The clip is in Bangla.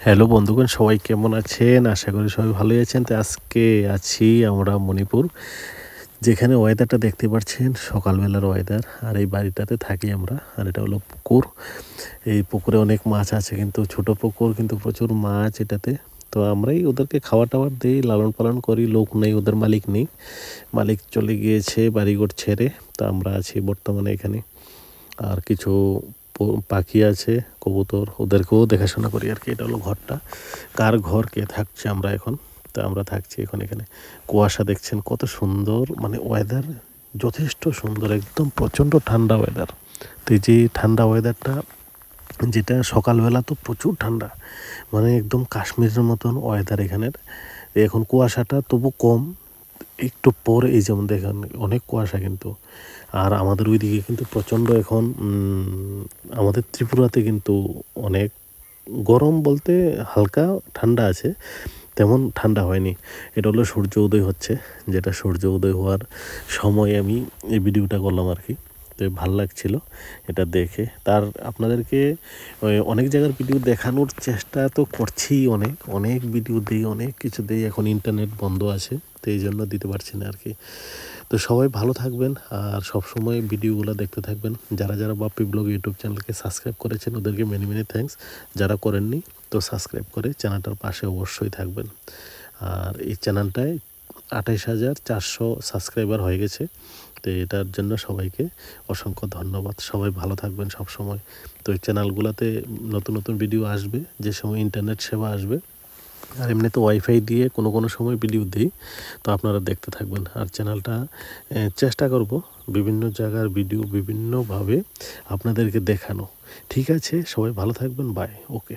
হ্যালো বন্ধুগণ, সবাই কেমন আছেন? আশা করি সবাই ভালোই আছেন। তো আজকে আছি আমরা মণিপুর, যেখানে ওয়েদারটা দেখতে পাচ্ছেন সকালবেলার ওয়েদার। আর এই বাড়িটাতে থাকি আমরা। আর এটা হলো পুকুর। এই পুকুরে অনেক মাছ আছে, কিন্তু ছোট পুকুর, কিন্তু প্রচুর মাছ এটাতে। তো আমরাই ওদেরকে খাবার টাবার দিই, লালন পালন করি। লোক নেই, ওদের মালিক নেই, মালিক চলে গিয়েছে বাড়িঘর ছেড়ে। তো আমরা আছি বর্তমানে এখানে। আর কিছু পাখি আছে, কবুতর, ওদেরকেও দেখাশোনা করি আর কি। এটা হলো ঘরটা। কার ঘর কে থাকছে আমরা এখন। তো আমরা থাকছি এখন এখানে। কুয়াশা দেখছেন কত সুন্দর, মানে ওয়েদার যথেষ্ট সুন্দর, একদম প্রচণ্ড ঠান্ডা ওয়েদার। তো এই যে ঠান্ডা ওয়েদারটা, যেটা সকালবেলা তো প্রচুর ঠান্ডা, মানে একদম কাশ্মীরের মতন ওয়েদার এখানের। এখন কুয়াশাটা তবু কম, একটু পরে এই যেমন দেখেন অনেক কুয়াশা কিন্তু। আর আমাদের ওইদিকে কিন্তু প্রচণ্ড এখন আমাদের ত্রিপুরাতে কিন্তু অনেক গরম, বলতে হালকা ঠান্ডা আছে, তেমন ঠান্ডা হয়নি। এটা হলো সূর্য উদয় হচ্ছে, যেটা সূর্য উদয় হওয়ার সময় আমি এই ভিডিওটা করলাম আর কি। তো ভাল লাগছিল এটা দেখে। তার আপনাদেরকে অনেক জায়গার ভিডিও দেখানোর চেষ্টা তো করছি, অনেক অনেক ভিডিও দিই, অনেক কিছু দিই। এখন ইন্টারনেট বন্ধ আছে, তো এই জন্য দিতে পারছি না আর কি। তো সবাই ভালো থাকবেন আর সব সময় ভিডিওগুলো দেখতে থাকবেন। যারা যারা বাপ্পি ব্লগ ইউটিউব চ্যানেলকে সাবস্ক্রাইব করেছেন ওদেরকে মেনি মেনি থ্যাঙ্কস। যারা করেননি তো সাবস্ক্রাইব করে চ্যানেলটার পাশে অবশ্যই থাকবেন। আর এই চ্যানেলটায় 28,400 সাবস্ক্রাইবার হয়ে গেছে। তো এটার জন্য সবাইকে অসংখ্য ধন্যবাদ। সবাই ভালো থাকবেন সব সময়। তো এই চ্যানেলগুলোতে নতুন নতুন ভিডিও আসবে যে সময় ইন্টারনেট সেবা আসবে। আর এমনি তো ওয়াইফাই দিয়ে কোনো কোনো সময় ভিডিও দিই, তো আপনারা দেখতে থাকবেন। আর চ্যানেলটা চেষ্টা করব বিভিন্ন জায়গার ভিডিও বিভিন্নভাবে আপনাদেরকে দেখানো। ঠিক আছে, সবাই ভালো থাকবেন, বাই, ওকে।